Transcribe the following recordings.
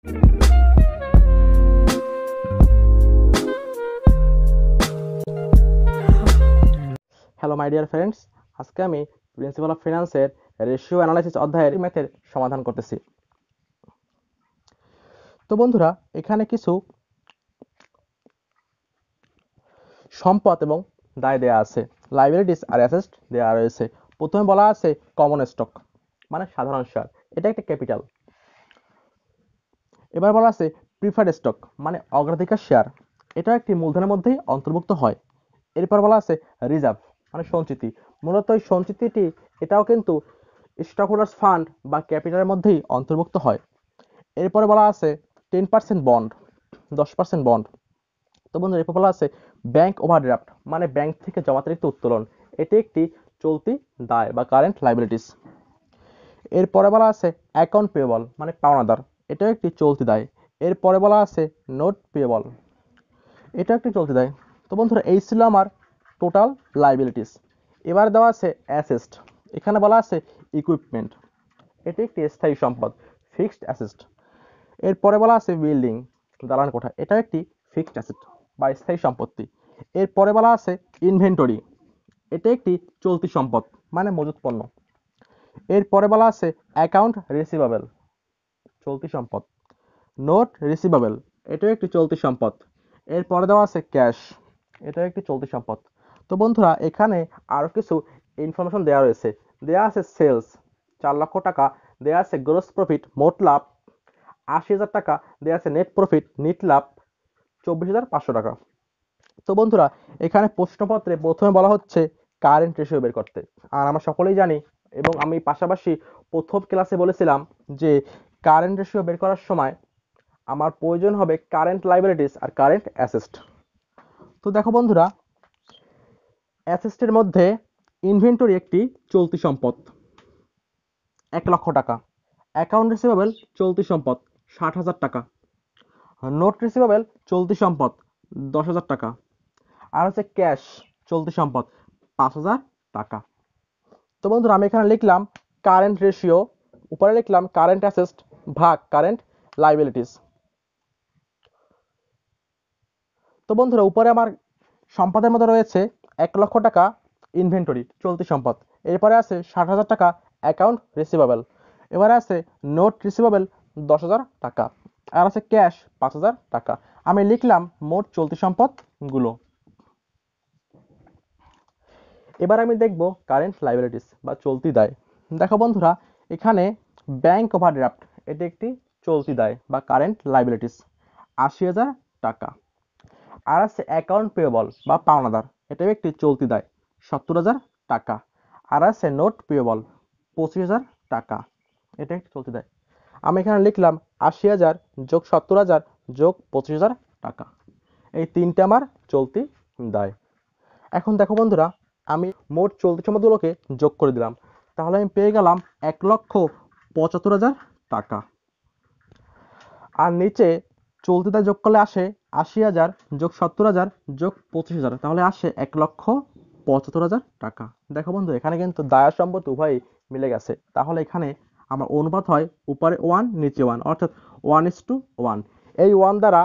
Hello my dear friends, আজকে আমি principal of ফিনান্সের ratio analysis অধ্যায়ের ম্যাথের সমাধান করতেছি। তো বন্ধুরা, এখানে কিছু সম্পদ এবং দায় দেয়া আছে, লাইবিলিটিস আর অ্যাসেট দেয়া রয়েছে। প্রথমে বলা আছে কমন স্টক মানে সাধারণ শেয়ার, এটা একটা ক্যাপিটাল। এবার বলা আছে প্রিফার্ড স্টক মানে অগ্রাধিকার শেয়ার, এটা একটি মূলধনের মধ্যেই অন্তর্ভুক্ত হয়। এরপর বলা আছে রিজার্ভ মানে সঞ্চিতি, মূলত এই সঞ্চিতিটি এটাও কিন্তু স্টক হোল্ডার্স ফান্ড বা ক্যাপিটালের মধ্যেই অন্তর্ভুক্ত হয়। এরপরে বলা আছে 10% বন্ড, 10% বন্ড। তো বন্ধুরা, এরপর বলা আছে ব্যাংক ওভারড্রাফট মানে ব্যাংক থেকে জমাতিরিক্ত উত্তোলন, এটি একটি চলতি দায় বা কারেন্ট লাইবিলিটিস। এরপরে বলা আছে অ্যাকাউন্ট পেয়েবল মানে পাওনাদার, এটাও একটি চলতি দায়। এরপরে বলা আছে নোট পেয়েবল, এটা একটি চলতি দায়। তো বন্ধুরা, এই ছিল আমার টোটাল লাইবিলিটিস। এবার দেওয়া আছে অ্যাসেট, এখানে বলা আছে ইকুইপমেন্ট, এটি একটি স্থায়ী সম্পদ, ফিক্সড অ্যাসেট। এরপরে বলা আছে বিল্ডিং দালান কোঠা, এটা একটি ফিক্সড অ্যাসেট বা স্থায়ী সম্পত্তি। এরপরে বলা আছে ইনভেন্টরি, এটা একটি চলতি সম্পদ মানে মজুত পণ্য। এরপরে বলা আছে অ্যাকাউন্ট রিসিভেবল, চলতি সম্পদ। নোট রিসিভেবল, এটাও একটি চলতি সম্পদ। এরপরে দেওয়া আছে ক্যাশ, এটাও একটি চলতি সম্পদ। তো বন্ধুরা, এখানে আরও কিছু ইনফরমেশন দেওয়া রয়েছে। দেওয়া আছে সেলস 4 লক্ষ টাকা, দেওয়া আছে গ্রোস প্রফিট মোট লাভ 80,000 টাকা, দেওয়া আছে নেট প্রফিট নিট লাভ 24,500 টাকা। তো বন্ধুরা, এখানে প্রশ্নপত্রে প্রথমে বলা হচ্ছে কারেন্ট রেশিও বের করতে। আর আমরা সকলেই জানি এবং আমি পাশাপাশি প্রথম ক্লাসে বলেছিলাম যে কারেন্ট রেশিও বের করার সময় আমার প্রয়োজন হবে কারেন্ট লাইবিলিটিস আর কারেন্ট অ্যাসেট। তো দেখো বন্ধুরা, অ্যাসেটের মধ্যে ইনভেন্টরি একটি চলতি সম্পদ 1 লক্ষ টাকা, অ্যাকাউন্ট রিসিভেবল চলতি সম্পদ 60,000 টাকা, নোট রিসিভেবল চলতি সম্পদ 10,000 টাকা, আর হচ্ছে ক্যাশ চলতি সম্পদ 5,000 টাকা। তো বন্ধুরা, আমি এখানে লিখলাম কারেন্ট রেশিও, উপরে লিখলাম কারেন্ট অ্যাসেট ভাগ কারেন্ট লাইবিলিটিস। তো বন্ধুরা, উপরে আমার সম্পদের মধ্যে রয়েছে 1 লক্ষ টাকা ইনভেন্টরি চলতি সম্পদ, এরপরে আছে 60,000 টাকা অ্যাকাউন্ট রিসিভেবল, এবারে আছে নোট রিসিভেবল 10,000 টাকা, আর আছে ক্যাশ 5,000 টাকা। আমি লিখলাম মোট চলতি সম্পদগুলো। এবার আমি দেখব কারেন্ট লাইবিলিটিস বা চলতি দায়। দেখো বন্ধুরা, এখানে ব্যাংক ওভারড্রাফট, এটি একটি চলতি দায় বা কারেন্ট লাইবিলিটিস 80,000 টাকা। আর আছে অ্যাকাউন্ট পেয়েবল বা পাওনাদার, এটাও একটি চলতি দায় 70,000 টাকা। আর আছে নোট পেয়েবল 25,000 টাকা, এটা একটি চলতি দায়। আমি এখানে লিখলাম 80,000 যোগ 70,000 যোগ 25,000 টাকা, এই তিনটে আমার চলতি দায়। এখন দেখো বন্ধুরা, আমি মোট চলতি সম্পদগুলোকে যোগ করে দিলাম, তাহলে আমি পেয়ে গেলাম 1,75,000 টাকা। আর নিচে চলতি দায় যোগ করলে আসে 80,000 যোগ 70,000 যোগ 25,000, তাহলে আসে 1,75,000 টাকা। দেখো বন্ধু, এখানে কিন্তু দায় আর সম্পদ উভয়ই মিলে গেছে, তাহলে এখানে আমার অনুপাত হয় উপরে 1 নিচে 1, অর্থাৎ 1:1। এই 1 দ্বারা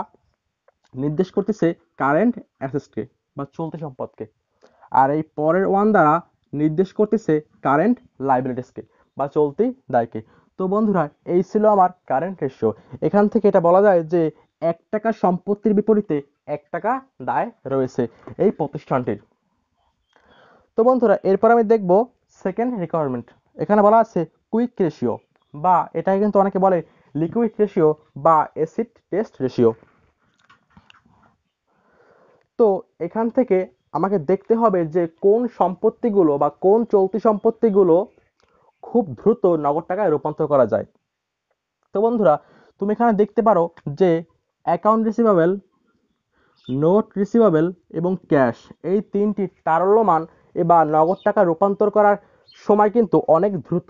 নির্দেশ করতেছে কারেন্ট অ্যাসেটকে বা চলতি সম্পদকে, আর এই পরের 1 দ্বারা নির্দেশ করতেছে কারেন্ট লাইবিলিটিসকে বা চলতি দায়কে। তো বন্ধুরা, এই ছিল আমার কারেন্ট রেশিও। এখান থেকে এটা বলা যায় যে 1 টাকা সম্পত্তির বিপরীতে 1 টাকা দায় রয়েছে এই প্রতিষ্ঠানটির। তো বন্ধুরা, এরপর আমি দেখব সেকেন্ড রিকোয়ারমেন্ট। এখানে বলা আছে কুইক রেশিও, বা এটাকে কিন্তু অনেকে বলে লিকুইড রেশিও বা অ্যাসিড টেস্ট রেশিও। তো এখান থেকে আমাকে দেখতে হবে যে কোন সম্পত্তিগুলো বা কোন চলতি সম্পত্তিগুলো খুব দ্রুত নগদ টাকায় রূপান্তর করা যায়। তো বন্ধুরা, তুমি এখানে দেখতে পারো যে অ্যাকাউন্ট রিসিভেবল, নোট রিসিভেবল এবং ক্যাশ, এই তিনটি তারল্যমান বা নগদ টাকা রূপান্তর করার সময় কিন্তু অনেক দ্রুত।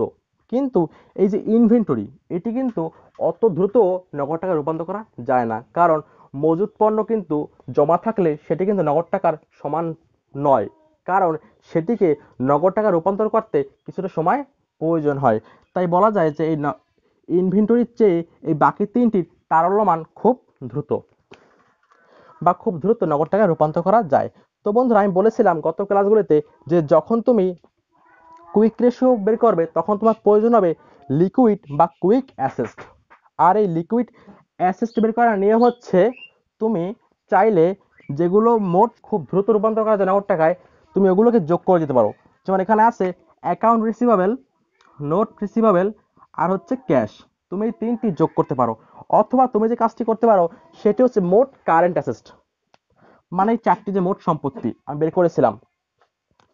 কিন্তু এই যে ইনভেন্টরি, এটি কিন্তু অত দ্রুত নগদ টাকা রূপান্তর করা যায় না, কারণ মজুত পণ্য কিন্তু জমা থাকলে সেটি কিন্তু নগদ টাকার সমান নয়, কারণ সেটিকে নগদ টাকা রূপান্তর করতে কিছুটা সময় প্রয়োজন হয়। তাই বলা যায় যে এই ইনভেন্টরির চেয়ে এই বাকি তিনটির তারল্যমান খুব দ্রুত বা খুব দ্রুত নগদ টাকায় রূপান্তর করা যায়। তো বন্ধুরা, আমি বলেছিলাম গত ক্লাসগুলিতে যে যখন তুমি কুইক রেশিও বের করবে তখন তোমার প্রয়োজন হবে লিকুইড বা কুইক অ্যাসেস্ট। আর এই লিকুইড অ্যাসেস্ট বের করার নিয়ম হচ্ছে তুমি চাইলে যেগুলো মোট খুব দ্রুত রূপান্তর করা যায় নগদ টাকায় তুমি ওগুলোকে যোগ করে দিতে পারো। যেমন এখানে আছে অ্যাকাউন্ট রিসিভেবল, নোট রিসিভেবল আর হচ্ছে ক্যাশ। তুমি এই তিনটি যোগ করতে পারো, অথবা তুমি যে কাজটি করতে পারো সেটি হচ্ছে মোট কারেন্ট অ্যাসেস্ট, মানে এই চারটি যে মোট সম্পত্তি আমি বের করেছিলাম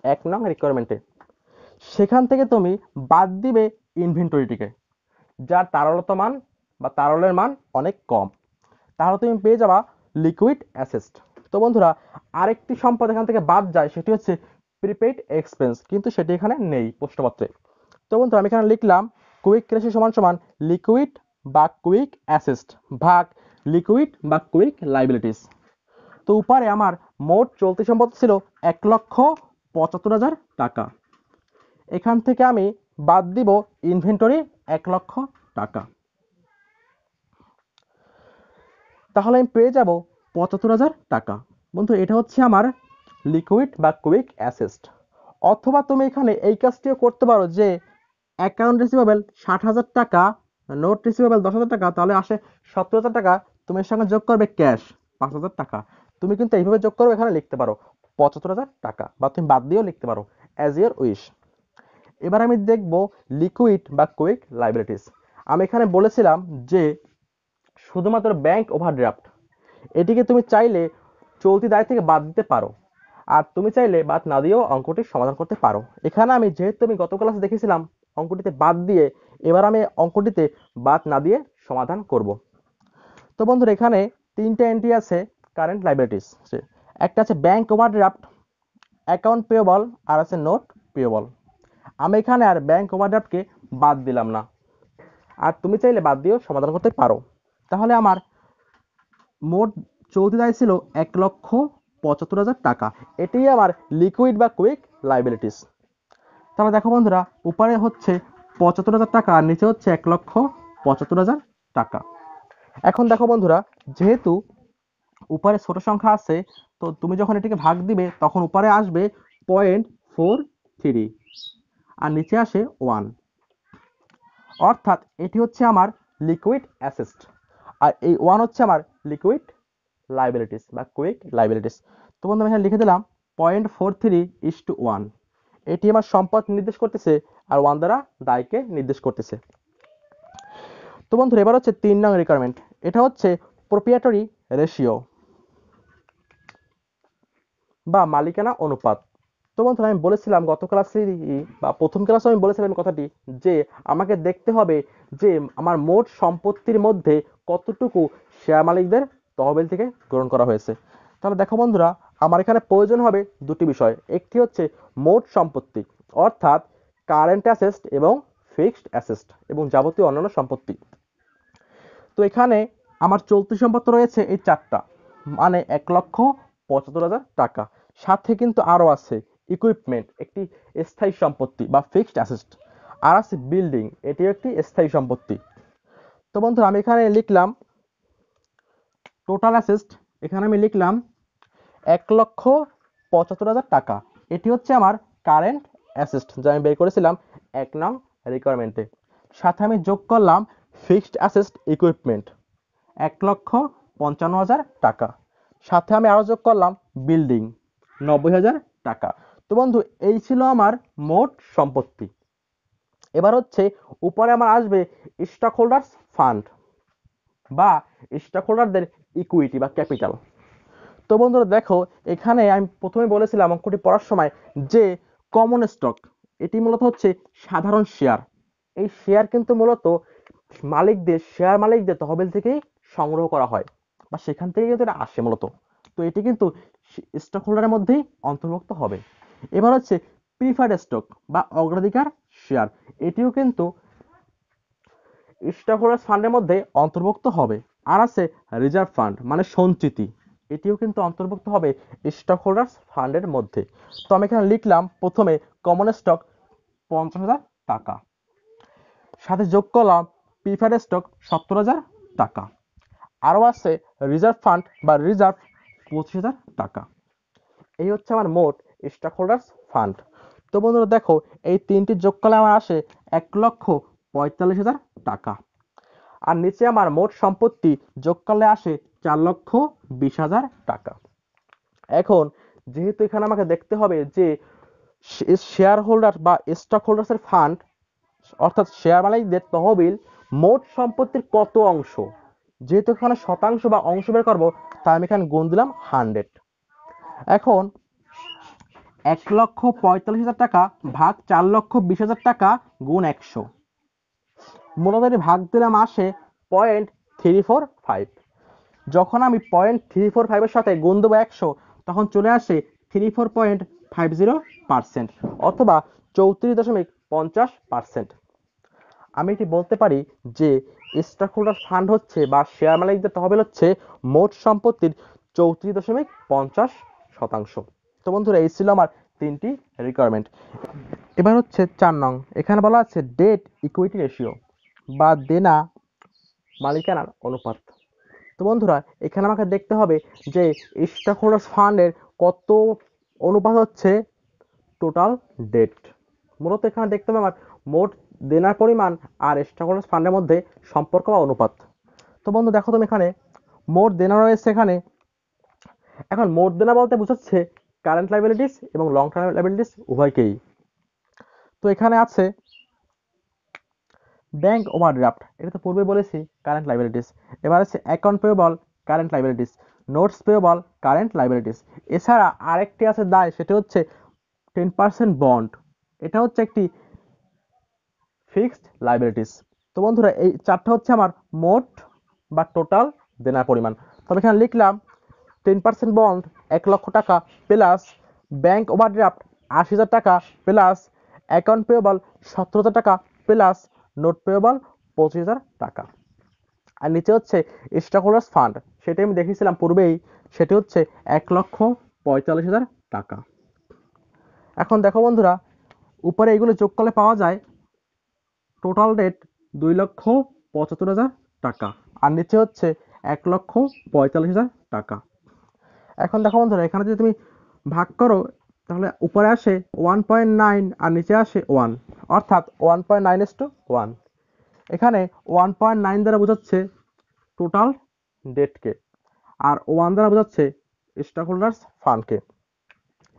1 নং রিকোয়ারমেন্টে, সেখান থেকে তুমি বাদ দিবে ইনভেন্টরিটিকে, যার তারলতা মান বা তারলের মান অনেক কম, তাহলে তুমি পেয়ে যাবা লিকুইড অ্যাসেস্ট। তো বন্ধুরা, আরেকটি সম্পদ এখান থেকে বাদ যায়, সেটি হচ্ছে প্রিপেইড এক্সপেন্স, কিন্তু সেটি এখানে নেই প্রশ্নপত্রে। তো বন্ধুরা, আমি এখানে লিখলাম কুইক রেশিও সমান সমান লিকুইড বা কুইক অ্যাসেস্ট ভাগ লিকুইড বা কুইক লাইবিলিটিস। তো উপরে আমার মোট চলতি সম্পদ ছিল 1,75,000 টাকা। এখান থেকে আমি বাদ দিব ইনভেন্টরি 1,00,000 টাকা, তাহলে আমি পেয়ে যাব 75,000 টাকা। বন্ধু, এটা হচ্ছে আমার লিকুইড বা কুইক অ্যাসেস্ট। অথবা তুমি এখানে এই কাজটিও করতে পারো যে অ্যাকাউন্ট রিসিভেবল 60,000 টাকা, নোট রিসিভেবল 10,000 টাকা, তাহলে আসে 70,000 টাকা। তুমি এর সঙ্গে যোগ করবে ক্যাশ 5,000 টাকা। তুমি কিন্তু এইভাবে যোগ করবে, এখানে লিখতে পারো 75,000 টাকা, বা তুমি বাদ দিয়েও লিখতে পারো, অ্যাজ ইয়োর উইশ। এবার আমি দেখব লিকুইড বা কুইক লাইবিলিটিস। আমি এখানে বলেছিলাম যে শুধুমাত্র ব্যাংক ওভারড্রাফট, এটিকে তুমি চাইলে চলতি দায় থেকে বাদ দিতে পারো, আর তুমি চাইলে বাদ না দিয়েও অঙ্কটির সমাধান করতে পারো। এখানে আমি যেহেতু আমি গত ক্লাসে দেখেছিলাম অঙ্কটিতে বাদ দিয়ে, এবার আমি অঙ্কটিতে বাদ না দিয়ে সমাধান করব। তো বন্ধুরা, এখানে তিনটে এন্ট্রি আছে কারেন্ট লাইবিলিটিস। একটা আছে ব্যাংক ওভারড্রাফট, অ্যাকাউন্ট পেয়েবল আর আছে নোট পেয়েবল। আমি এখানে আর ব্যাংক ওভারড্রাফটকে বাদ দিলাম না, আর তুমি চাইলে বাদ দিয়েও সমাধান করতে পারো। তাহলে আমার মোট চলতি দায় ছিল 1,75,000 টাকা। এটি আমার লিকুইড বা কুইক লাইবিলিটিস। তাহলে দেখো বন্ধুরা, উপরে হচ্ছে 75,000 টাকা আর নিচে হচ্ছে 1,75,000 টাকা। এখন দেখো বন্ধুরা, যেহেতু উপরে ছোট সংখ্যা আছে, তো তুমি যখন এটিকে ভাগ দিবে তখন উপরে আসবে 0.43 আর নিচে আসে 1, অর্থাৎ এটি হচ্ছে আমার লিকুইড অ্যাসেস্ট, আর এই 1 হচ্ছে আমার লিকুইড লাইবিলিটিস বা কুইক লাইবিলিটিস। তো বন্ধু, আমি এখানে লিখে দিলাম 0.43:1। এটি আমার সম্পদ নির্দেশ করতেছে, আর 1 দ্বারা দায়কে নির্দেশ করতেছে। তো বন্ধুরা, এবার হচ্ছে 3 নং রিকোয়ারমেন্ট। এটা হচ্ছে প্রোপ্রিয়েটরি রেশিও বা মালিকানা অনুপাত। তো বন্ধুরা, আমি বলেছিলাম গত ক্লাসে বা প্রথম ক্লাসে আমি বলেছিলাম কথাটি যে আমাকে দেখতে হবে যে আমার মোট সম্পত্তির মধ্যে কতটুকু শেয়ার মালিকদের তহবিল থেকে গ্রহণ করা হয়েছে। তাহলে দেখো বন্ধুরা, আমার এখানে প্রয়োজন হবে দুটি বিষয়। একটি হচ্ছে মোট সম্পত্তি, অর্থাৎ কারেন্ট অ্যাসেস্ট এবং ফিক্সড অ্যাসেস্ট এবং যাবতীয় অন্যান্য সম্পত্তি। তো এখানে আমার চলতি সম্পত্তি রয়েছে এই চারটা, মানে 1,75,000 টাকা। সাথে কিন্তু আরো আছে ইকুইপমেন্ট, একটি স্থায়ী সম্পত্তি বা ফিক্সড অ্যাসেস্ট, আর আছে বিল্ডিং, এটি একটি স্থায়ী সম্পত্তি। তো বন্ধুরা, আমি এখানে লিখলাম টোটাল অ্যাসেস্ট, এখানে আমি লিখলাম 1,75,000 টাকা। এটি হচ্ছে আমার কারেন্ট অ্যাসেস্ট, যা আমি বের করেছিলাম 1 নং রিকোয়ারমেন্টে। সাথে আমি যোগ করলাম ফিক্সড অ্যাসেস্ট ইকুইপমেন্ট 1,55,000 টাকা। সাথে আমি আরো যোগ করলাম বিল্ডিং 90,000 টাকা। তো বন্ধু, এই ছিল আমার মোট সম্পত্তি। এবার হচ্ছে উপরে আমার আসবে স্টক হোল্ডার্স ফান্ড বা স্টক হোল্ডারদের ইকুইটি বা ক্যাপিটাল। তো বন্ধুরা দেখো, এখানে আমি প্রথমে বলেছিলাম অঙ্কটি পড়ার সময় যে কমন স্টক, এটি মূলত হচ্ছে সাধারণ শেয়ার। এই শেয়ার কিন্তু মূলত শেয়ার মালিকদের তহবিল থেকেই সংগ্রহ করা হয়, বা সেখান থেকে কিন্তু এটা আসে মূলত। তো এটি কিন্তু স্টক হোল্ডারের মধ্যেই অন্তর্ভুক্ত হবে। এবার হচ্ছে প্রিফার্ড স্টক বা অগ্রাধিকার শেয়ার, এটিও কিন্তু স্টক হোল্ডার ফান্ডের মধ্যে অন্তর্ভুক্ত হবে। আর আছে রিজার্ভ ফান্ড মানে সঞ্চিতি, এটিও কিন্তু অন্তর্ভুক্ত হবে স্টক হোল্ডার ফান্ডের মধ্যে। তো আমি এখানে লিখলাম প্রথমে কমন স্টক 50,000 টাকা, সাথে যোগ করলাম প্রিফার্ড স্টক 70,000 টাকা। আরও আছে রিজার্ভ ফান্ড বা রিজার্ভ 25,000 টাকা। এই হচ্ছে আমার মোট স্টক হোল্ডার্স ফান্ড। তো বন্ধুরা দেখো, এই তিনটি যোগ করলে আমার আসে 1,45,000 টাকা। আর নিচে আমার মোট সম্পত্তি যোগ করলে আসে 4,20,000 টাকা। এখন যেহেতু এখানে আমাকে দেখতে হবে যে শেয়ার হোল্ডার বা স্টক হোল্ডার্সের ফান্ড অর্থাৎ শেয়ার মালিকদের তহবিল মোট সম্পত্তির কত অংশ, যেহেতু এখানে শতাংশ বা অংশ বের করবো, তাই আমি এখানে গুণ দিলাম 100। এখন 1,45,000 টাকা ভাগ 4,20,000 টাকা গুণ 100, মূলত ভাগ দিলাম আসে 0.345। যখন আমি 0.345 সাথে গুণ দেবো 100, তখন চলে আসে 34.50% অথবা 34.50%। আমি এটি বলতে পারি যে স্টক হোল্ডার ফান্ড হচ্ছে বা শেয়ার মালিকদের তহবিল হচ্ছে মোট সম্পত্তির 34.50%। তো বন্ধুরা, এই ছিল আমার তিনটি রিকোয়ারমেন্ট। এবার হচ্ছে 4 নং। এখানে বলা আছে ডেট ইকুইটি রেশিও বা দেনা মালিকানার অনুপাত। তো বন্ধুরা, এখানে আমাকে দেখতে হবে যে স্টক হোল্ডার্স ফান্ডের কত অনুপাত হচ্ছে টোটাল ডেট। মূলত এখানে দেখতে হবে আমার মোট দেনার পরিমাণ আর স্টক হোল্ডার্স ফান্ডের মধ্যে সম্পর্ক বা অনুপাত। তো বন্ধু দেখো, তুমি এখানে মোট দেনা রয়েছে এখানে। এখন মোট দেনা বলতে বোঝাচ্ছে কারেন্ট লাইবিলিটিস এবং লং টার্ম লাইবিলিটিস উভয়কেই। তো এখানে আছে ব্যাংক ওভারড্রাফট, এটা তো পূর্বে বলেছি কারেন্ট লাইবিলিটিস। এবার আছে account payable current liabilities, notes payable current liabilities. এছাড়া আরেকটি আছে দায়, সেটা হচ্ছে 10% বন্ড, এটা হচ্ছে একটি ফিক্সড লাইবিলিটিস। তো বন্ধুরা, এই চারটা হচ্ছে আমার মোট বা টোটাল দেনার পরিমাণ। তবে এখানে লিখলাম 10% বন্ড 1,00,000 টাকা প্লাস ব্যাংক ওভারড্রাফট 80,000 টাকা প্লাস অ্যাকাউন্ট পেয়েবল 17,000 টাকা প্লাস নোট পেয়েবল 25,000 টাকা। আর নিচে হচ্ছে স্টক হোল্ডার্স ফান্ড, সেটা আমি দেখিয়েছিলাম পূর্বেই, সেটি হচ্ছে 1,45,000 টাকা। এখন দেখো বন্ধুরা, উপরে এগুলো যোগ করলে পাওয়া যায় টোটাল ডেট 2,75,000 টাকা, আর নিচে হচ্ছে 1,45,000 টাকা। এখন দেখো বন্ধুরা, এখানে যদি তুমি ভাগ করো, তাহলে উপরে আসে 1.9 আর নিচে আসে 1, অর্থাৎ 1.9:1। এখানে 1.9 দ্বারা বোঝাচ্ছে টোটাল ডেটকে, আর 1 দ্বারা বোঝাচ্ছে স্টক হোল্ডার্স ফান্ডকে।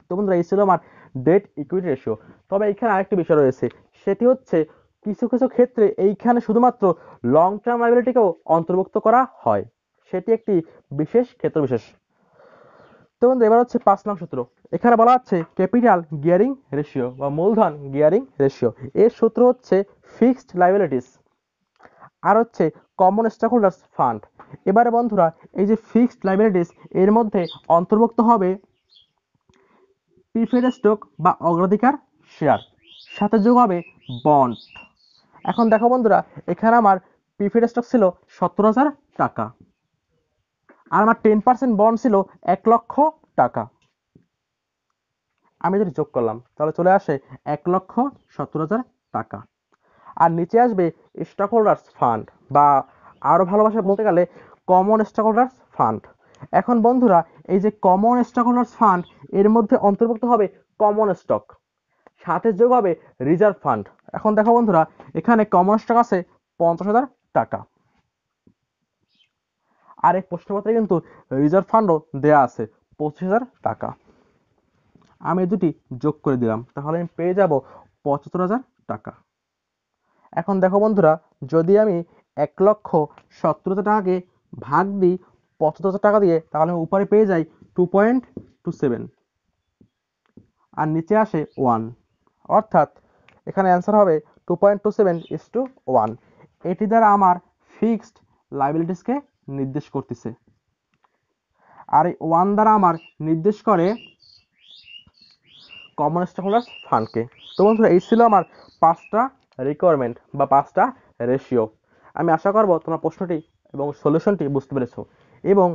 তো বন্ধুরা, এই ছিল আমার ডেট ইকুইটি রেশিও। তবে এইখানে আরেকটি বিষয় রয়েছে, সেটি হচ্ছে কিছু কিছু ক্ষেত্রে এইখানে শুধুমাত্র লং টার্ম লায়াবিলিটিকেও অন্তর্ভুক্ত করা হয়, সেটি একটি বিশেষ ক্ষেত্র বিশেষ। তো বন্ধু, এবার হচ্ছে 5 নং সূত্র। এখানে বলা হচ্ছে ক্যাপিটাল গিয়ারিং রেশিও বা মূলধন গিয়ারিং রেশিও। এর সূত্র হচ্ছে ফিক্সড লায়াবিলিটিস আর হচ্ছে কমন স্টক হোল্ডার্স ফান্ড। এবারে বন্ধুরা, এই যে ফিক্সড লায়াবিলিটিস, এর মধ্যে অন্তর্ভুক্ত হবে প্রিফার্ড স্টক বা অগ্রাধিকার শেয়ার, সাথে যোগ হবে বন্ড। এখন দেখো বন্ধুরা, এখানে আমার প্রিফার্ড স্টক ছিল 17,000 টাকা আর আমার 10% বন্ড ছিল 1,00,000 টাকা। আমি যদি যোগ করলাম, তাহলে চলে আসে 1,17,000 টাকা। আর নিচে আসবে স্টক হোল্ডার্স ফান্ড বা আরো ভালোবাসা বলতে গেলে কমন স্টক হোল্ডার্স ফান্ড। এখন বন্ধুরা, এই যে কমন স্টক হোল্ডার্স ফান্ড, এর মধ্যে অন্তর্ভুক্ত হবে কমন স্টক, সাথে যোগ হবে রিজার্ভ ফান্ড। এখন দেখো বন্ধুরা, এখানে কমন স্টক আছে 50,000 টাকা, আর এই প্রশ্নপত্রে কিন্তু রিজার্ভ ফান্ডও দেয়া আছে 25,000 টাকা। আমি দুটি যোগ করে দিলাম, তাহলে আমি পেয়ে যাব 75,000 টাকা। এখন দেখো বন্ধুরা, যদি আমি 1,70,000 টাকাকে ভাগ দিই 75,000 টাকা দিয়ে, তাহলে আমি উপরে পেয়ে যাই 2.27 আর নিচে আসে 1, অর্থাৎ এখানে অ্যান্সার হবে 2.27:1। এটি দ্বারা আমার ফিক্সড লায়াবিলিটিসকে নির্দেশ করতেছে, আর এই 1 দ্বারা আমার নির্দেশ করে কমন স্টক হোল্ডার্স ফান্ডকে। তো বন্ধুরা, এই ছিল আমার 5টা রিকোয়ারমেন্ট বা 5টা রেশিও। আমি আশা করব তোমরা প্রশ্নটি এবং সলিউশনটি বুঝতে পেরেছো, এবং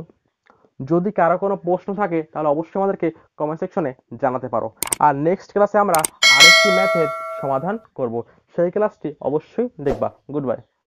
যদি কারো কোনো প্রশ্ন থাকে তাহলে অবশ্যই আমাদেরকে কমেন্ট সেকশনে জানাতে পারো। আর নেক্সট ক্লাসে আমরা আরেকটি ম্যাথের সমাধান করব, সেই ক্লাসটি অবশ্যই দেখবা। Good bye.